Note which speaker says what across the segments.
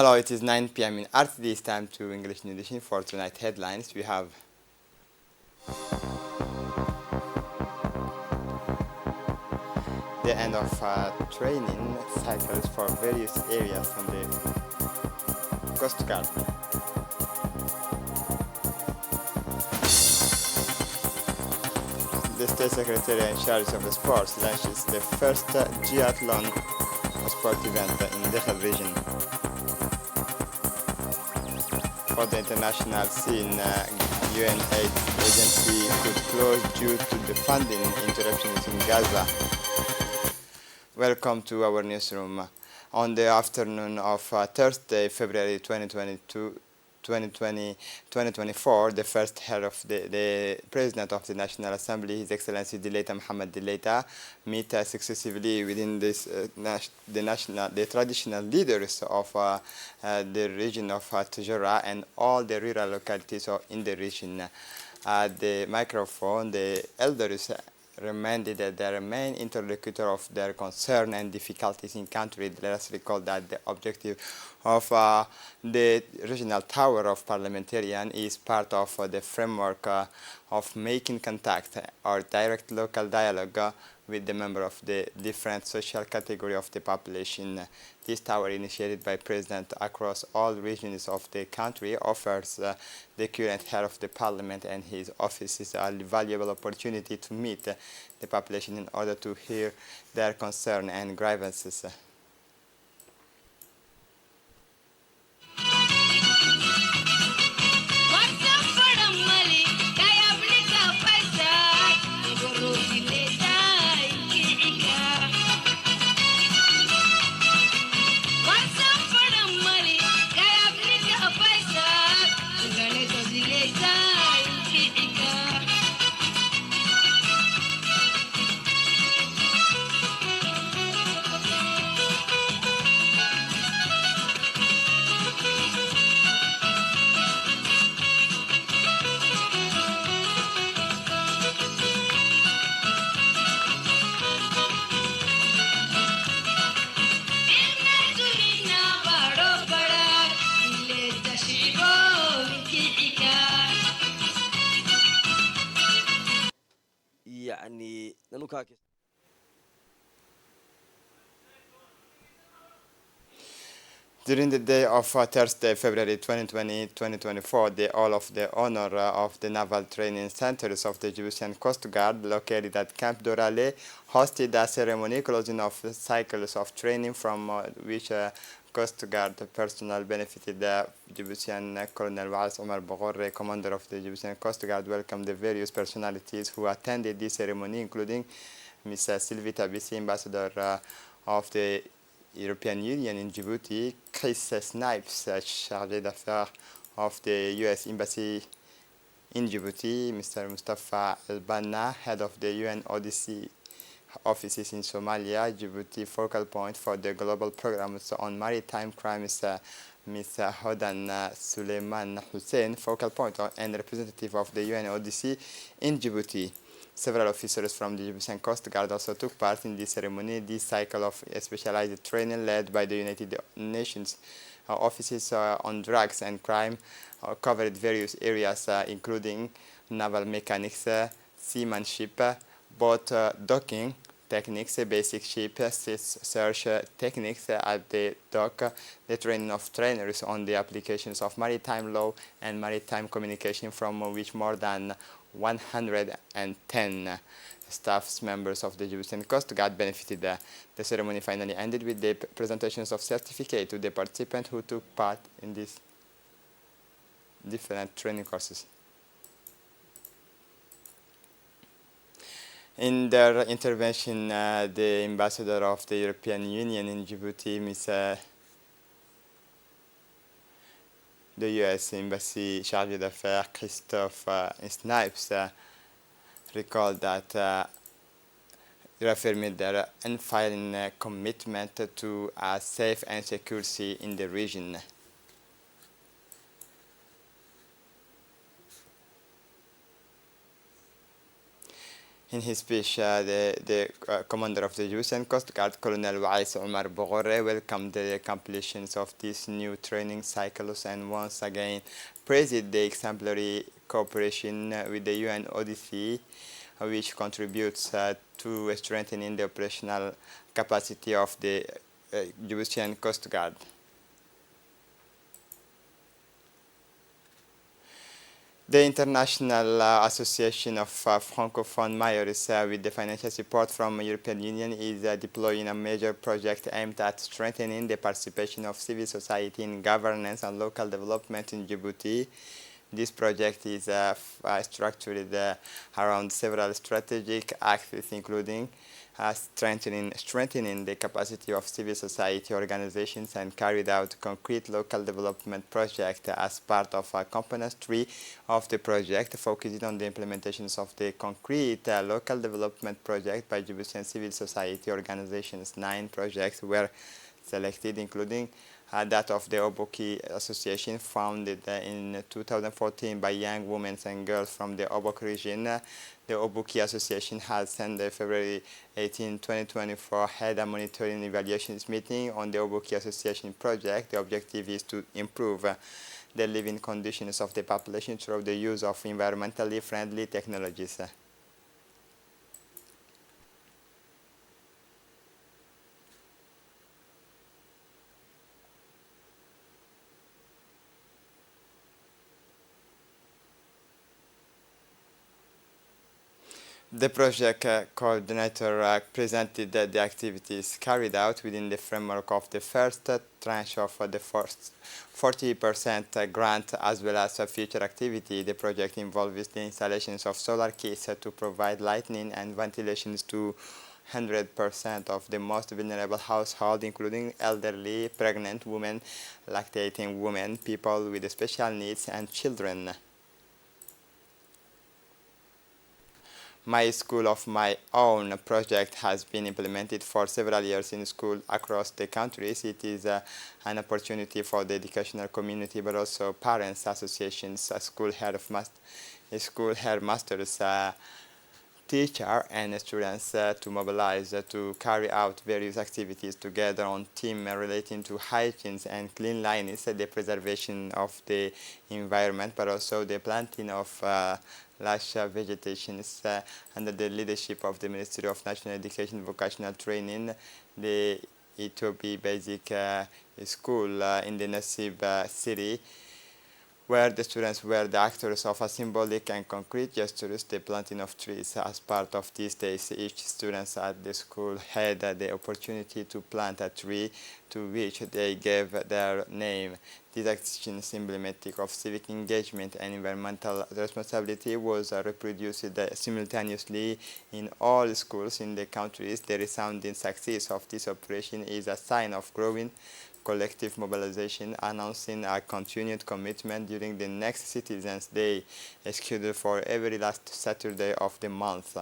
Speaker 1: Hello, it is 9 p.m. in RTD. It's time to English New Edition for tonight headlines. We have the end of training cycles for various areas from the Coast Guard. The State Secretary in charge of the sports launches the first Dlon sport event in the Naval region. For the international scene, UN aid agency could close due to the funding interruptions in Gaza. Welcome to our newsroom. On the afternoon of Thursday, February 2024, the first head of the President of the National Assembly, His Excellency Mohammed Dlon, meet successively within this, the traditional leaders of the region of Tujura and all the rural localities in the region. The microphone, the elders reminded that their main interlocutor of their concern and difficulties in country. Let us recall that the objective of the regional tower of parliamentarian is part of the framework of making contact or direct local dialogue with the member of the different social category of the population. This tower, initiated by President across all regions of the country, offers the current head of the parliament and his offices a valuable opportunity to meet the population in order to hear their concern and grievances. During the day of Thursday, February 2024, all of the honor of the Naval Training Centers of the Egyptian Coast Guard located at Camp Dorale hosted a ceremony closing of the cycles of training from which Coast Guard personnel benefited. The Egyptian Colonel Waas Omar Bogorre, commander of the Egyptian Coast Guard, welcomed the various personalities who attended this ceremony, including Ms. Sylvie Tabisi, ambassador of the European Union in Djibouti, Chris Snipes, chargé d'affaires of the U.S. Embassy in Djibouti, Mr. Mustafa Al-Banna, head of the UN ODC offices in Somalia, Djibouti focal point for the global programs on maritime crimes, Ms. Hodan Suleiman Hussein, focal point and representative of the UN ODC in Djibouti. Several officers from the Egyptian Coast Guard also took part in this ceremony. This cycle of specialized training led by the United Nations offices on drugs and crime covered various areas including naval mechanics, seamanship, boat docking techniques, basic ship search techniques at the dock, the training of trainers on the applications of maritime law and maritime communication, from which more than 110 staff members of the Egyptian Coast Guard benefited. The ceremony finally ended with the presentations of certificate to the participants who took part in these different training courses. In their intervention, the ambassador of the European Union in Djibouti, the U.S. Embassy chargé d'affaires, Christophe Snipes, recalled that reaffirmed their unfailing commitment to a safe and secure sea in the region. In his speech, the commander of the Egyptian Coast Guard, Colonel Wais Omar Bogore, welcomed the completions of these new training cycles and once again praised the exemplary cooperation with the UN ODC, which contributes to strengthening the operational capacity of the Egyptian Coast Guard. The International Association of Francophone Mayors, with the financial support from the European Union, is deploying a major project aimed at strengthening the participation of civil society in governance and local development in Djibouti. This project is structured around several strategic axes, including strengthening the capacity of civil society organizations and carried out concrete local development projects as part of component 3 of the project, focusing on the implementations of the concrete local development project by Djiboutian civil society organizations. 9 projects were selected, including that of the Oboki Association, founded in 2014 by young women and girls from the Obok region. The Oboki Association has, on February 18, 2024, had a monitoring evaluations meeting on the Oboki Association project. The objective is to improve the living conditions of the population through the use of environmentally friendly technologies. The project coordinator presented the activities carried out within the framework of the first tranche of the first 40% grant, as well as future activity. The project involves the installations of solar kits to provide lighting and ventilation to 100% of the most vulnerable households, including elderly, pregnant women, lactating women, people with special needs, and children. My School of My Own project has been implemented for several years in schools across the countries. It is an opportunity for the educational community, but also parents, associations, school headmasters, teacher and students to mobilize to carry out various activities together on team relating to hygiene and cleanliness, the preservation of the environment, but also the planting of lush vegetations under the leadership of the Ministry of National Education and Vocational Training. The Etobi Basic School in the Nasib city, where the students were the actors of a symbolic and concrete gestures, the planting of trees. As part of these days, each student at the school had the opportunity to plant a tree to which they gave their name. This action, emblematic of civic engagement and environmental responsibility, was reproduced simultaneously in all schools in the countries. The resounding success of this operation is a sign of growing collective mobilization, announcing a continued commitment during the next Citizens' Day, scheduled for every last Saturday of the month.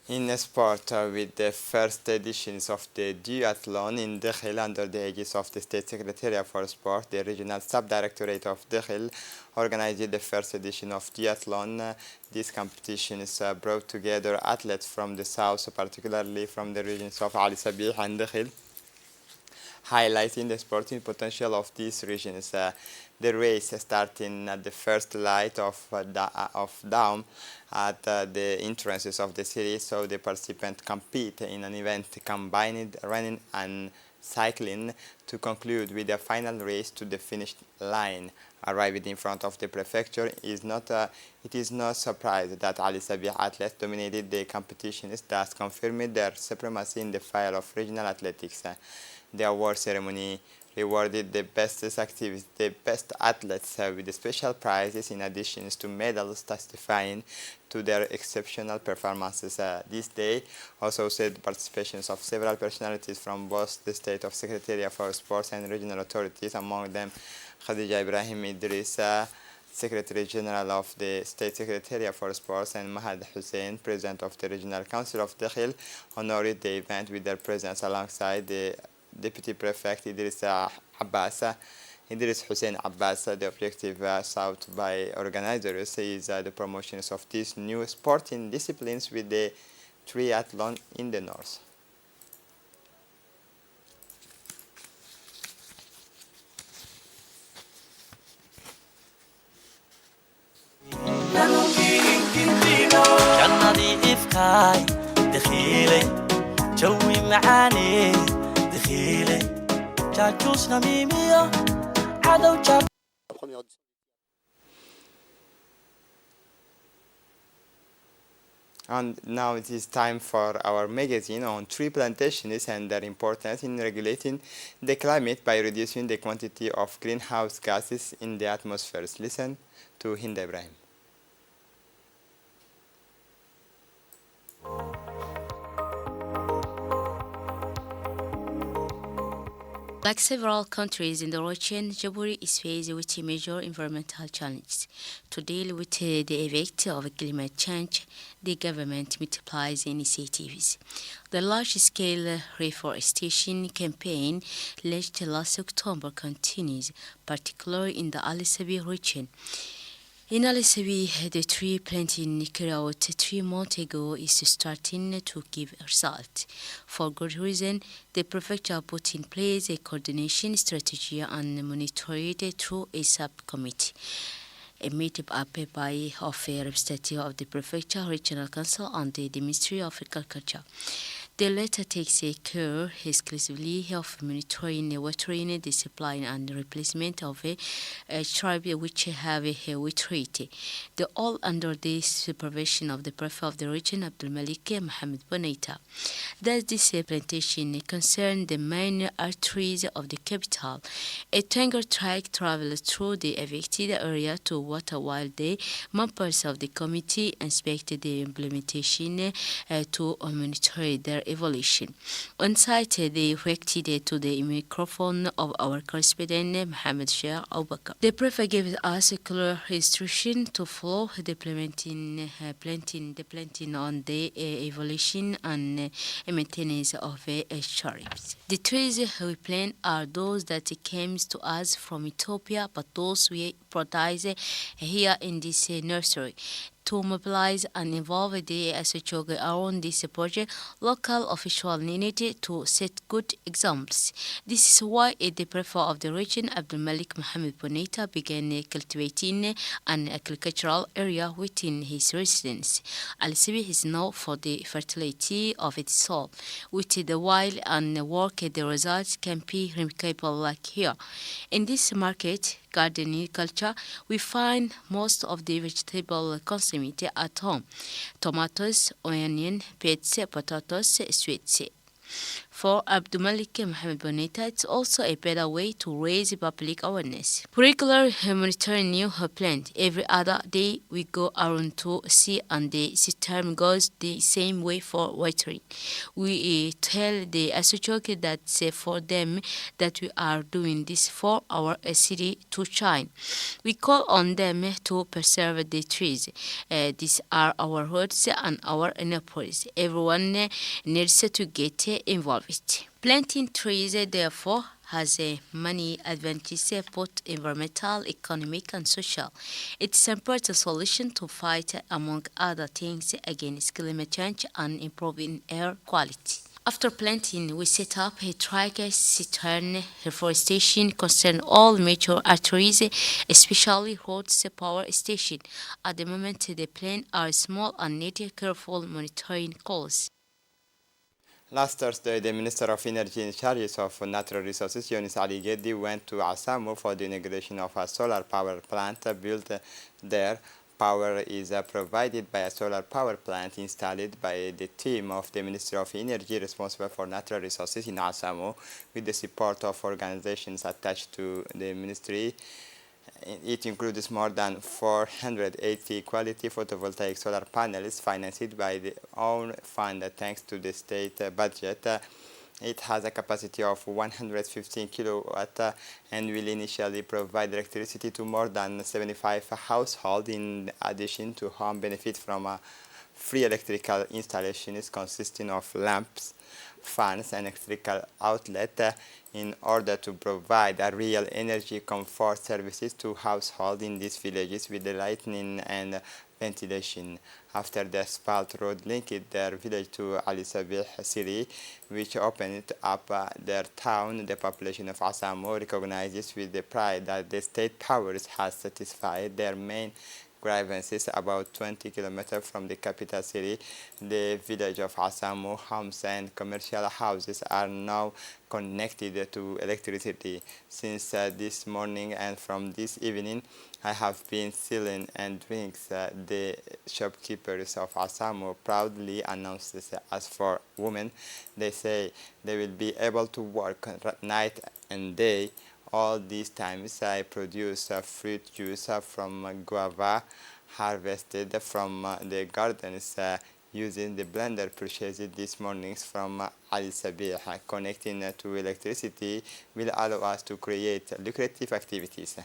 Speaker 1: In sport, with the first editions of the Duathlon in Dlon under the aegis of the State Secretariat for Sport, the Regional Sub-Directorate of Dlon organized the first edition of Duathlon. These competitions brought together athletes from the south, particularly from the regions of Ali Sabih and Dlon, highlighting the sporting potential of these regions. The race starting at the first light of dawn at the entrances of the city, so the participants compete in an event combining running and cycling to conclude with a final race to the finish line. Arrived in front of the prefecture, it is no surprise that Ali Sabih athletes dominated the competitions, thus confirming their supremacy in the field of regional athletics. The award ceremony rewarded the best activities, the best athletes with special prizes in addition to medals testifying to their exceptional performances. This day also saw the participations of several personalities from both the State of Secretariat for Sports and regional authorities, among them Khadija Ibrahim Idris, Secretary General of the State Secretariat for Sports, and Mahad Hussein, President of the Regional Council of Dakhil, honored the event with their presence alongside the Deputy Prefect Idris Abbas. Idris Hussein Abbas. The objective sought by organizers is the promotions of these new sporting disciplines with the triathlon in the north.
Speaker 2: جنادي إفكاي دخيلي جوي معاني دخيلي جاكوس نميمية عدو جاك.
Speaker 1: And now it is time for our magazine on tree plantations and their importance in regulating the climate by reducing the quantity of greenhouse gases in the atmosphere. Listen to Hind Ibrahim.
Speaker 3: Like several countries in the region, Djibouti is faced with major environmental challenges. To deal with the effect of climate change, the government multiplies initiatives. The large-scale reforestation campaign launched last October continues, particularly in the Ali Sabih region. In Ali Sabih, the tree planting carried out 3 months ago is starting to give results. For good reason, the prefecture put in place a coordination strategy and monitored it through a subcommittee. A meeting up by of a representative of the prefecture, regional council, and the Ministry of Agriculture. The latter takes care exclusively of monitoring, watering, the supply and replacement of a tribe which have a wheat rate. The all under the supervision of the prefect of the region, Abdul Malik Mohammed Bonaita. Thus, this plantation concerns the main arteries of the capital. A tanker track travels through the affected area to water while the members of the committee inspected the implementation to monitor their evolution. On site, they reacted to the microphone of our correspondent, Mohammed Sheikh Abubakar. The prefect gave us a clear instruction to follow the planting on the evolution and maintenance of shrubs. The trees we plant are those that came to us from Ethiopia, but those we produce here in this nursery. To mobilize and involve the SHOG around this project, local officials needed to set good examples. This is why the prefect of the region, Abdul Malik Mohammed Bonaita, began cultivating an agricultural area within his residence. Al Sabih is known for the fertility of its soil. With the wild and work, the results can be remarkable like here. In this market, gardening culture, we find most of the vegetable consumed at home: tomatoes, onion, peas, potatoes, sweets. For Abdul Malik Mohammed Bonita, it's also a better way to raise public awareness. Regular monitoring new plant. Every other day we go around to see, and the system goes the same way for watering. We tell the associate that for them that we are doing this for our city to shine. We call on them to preserve the trees. These are our roads and our neighbors. Everyone needs to get involved. Planting trees, therefore, has many advantages, both environmental, economic, and social. It's an important solution to fight, among other things, against climate change and improving air quality. After planting, we set up a citern reforestation concern all major arteries, especially roads, power station. At the moment, the plants are small and need careful monitoring calls.
Speaker 1: Last Thursday, the Minister of Energy in charge of Natural Resources, Yunus Ali Ghedi, went to Asam for the inauguration of a solar power plant built there. Power is provided by a solar power plant installed by the team of the Ministry of Energy responsible for natural resources in Asamo, with the support of organizations attached to the ministry. It includes more than 480 quality photovoltaic solar panels financed by the own fund thanks to the state budget. It has a capacity of 115 kilowatt and will initially provide electricity to more than 75 households in addition to home benefit from a free electrical installations consisting of lamps, fans, and electrical outlet in order to provide a real energy comfort services to households in these villages with the lighting and ventilation. After the asphalt road linked their village to Ali Sabih City, which opened up their town, the population of Asamo recognizes with the pride that the state powers has satisfied their main grievances. About 20 kilometers from the capital city, the village of Asamo, homes and commercial houses are now connected to electricity. Since this morning and from this evening, I have been selling and drinks. The shopkeepers of Asamo proudly announced this. As for women, they say they will be able to work night and day. All these times I produce fruit juice from guava harvested from the gardens using the blender purchased this morning from Ali Sabih. Connecting to electricity will allow us to create lucrative activities.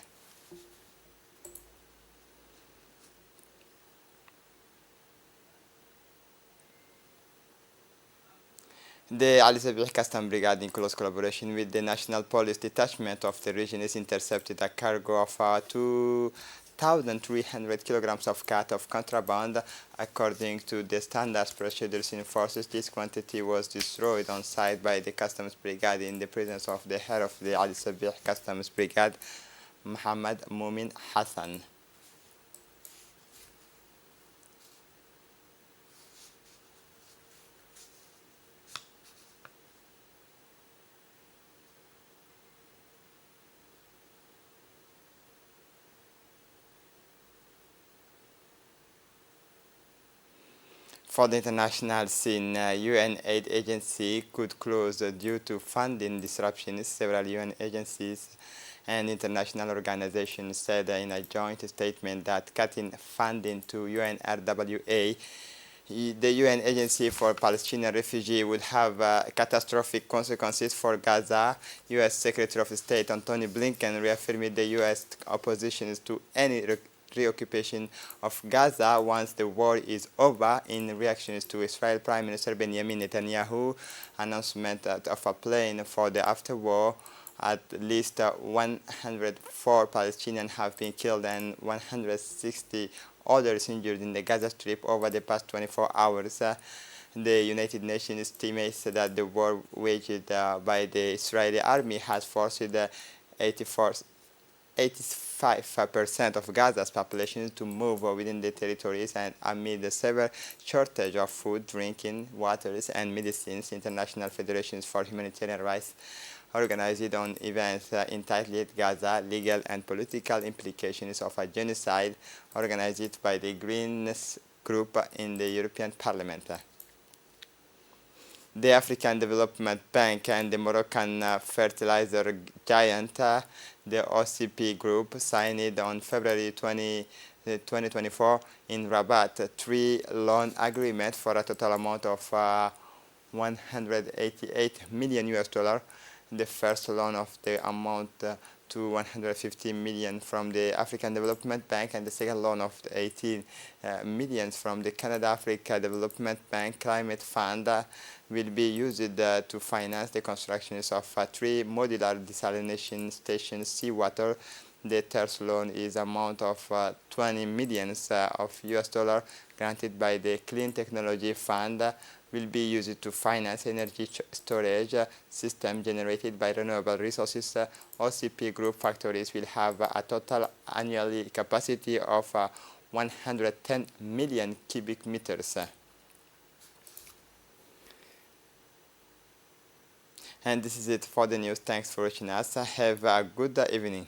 Speaker 1: The Ali Sabih Custom Brigade, in close collaboration with the National Police Detachment of the region, has intercepted a cargo of 2,300 kilograms of cat of contraband. According to the standards procedures in forces, this quantity was destroyed on site by the Customs Brigade in the presence of the head of the Ali Sabih Customs Brigade, Muhammad Mumin Hassan. For the international scene, UN aid agency could close due to funding disruptions. Several UN agencies and international organizations said in a joint statement that cutting funding to UNRWA, the UN Agency for Palestinian Refugees, would have catastrophic consequences for Gaza. U.S. Secretary of State Antony Blinken reaffirmed the U.S. opposition to any reoccupation of Gaza once the war is over. In reactions to Israel Prime Minister Benjamin Netanyahu announcement of a plan for the after-war, at least 104 Palestinians have been killed and 160 others injured in the Gaza Strip over the past 24 hours. The United Nations estimates that the war waged by the Israeli army has forced 85% of Gaza's population to move within the territories, and amid the severe shortage of food, drinking waters, and medicines, international federations for humanitarian rights organized on events entitled Gaza, Legal and Political Implications of a Genocide, organized by the Greens group in the European Parliament. The African Development Bank and the Moroccan fertilizer giant, the OCP Group, signed on February 2024 in Rabat 3 loan agreements for a total amount of 188 million US dollar. The first loan of the amount to 150 million from the African Development Bank, and the second loan of 18 million from the Canada Africa Development Bank Climate Fund will be used to finance the constructions of 3 modular desalination stations seawater. The third loan is amount of 20 million of US dollar granted by the Clean Technology Fund, will be used to finance energy storage system generated by renewable resources. OCP group factories will have a total annual capacity of 110 million cubic meters. And this is it for the news. Thanks for watching us. Have a good evening.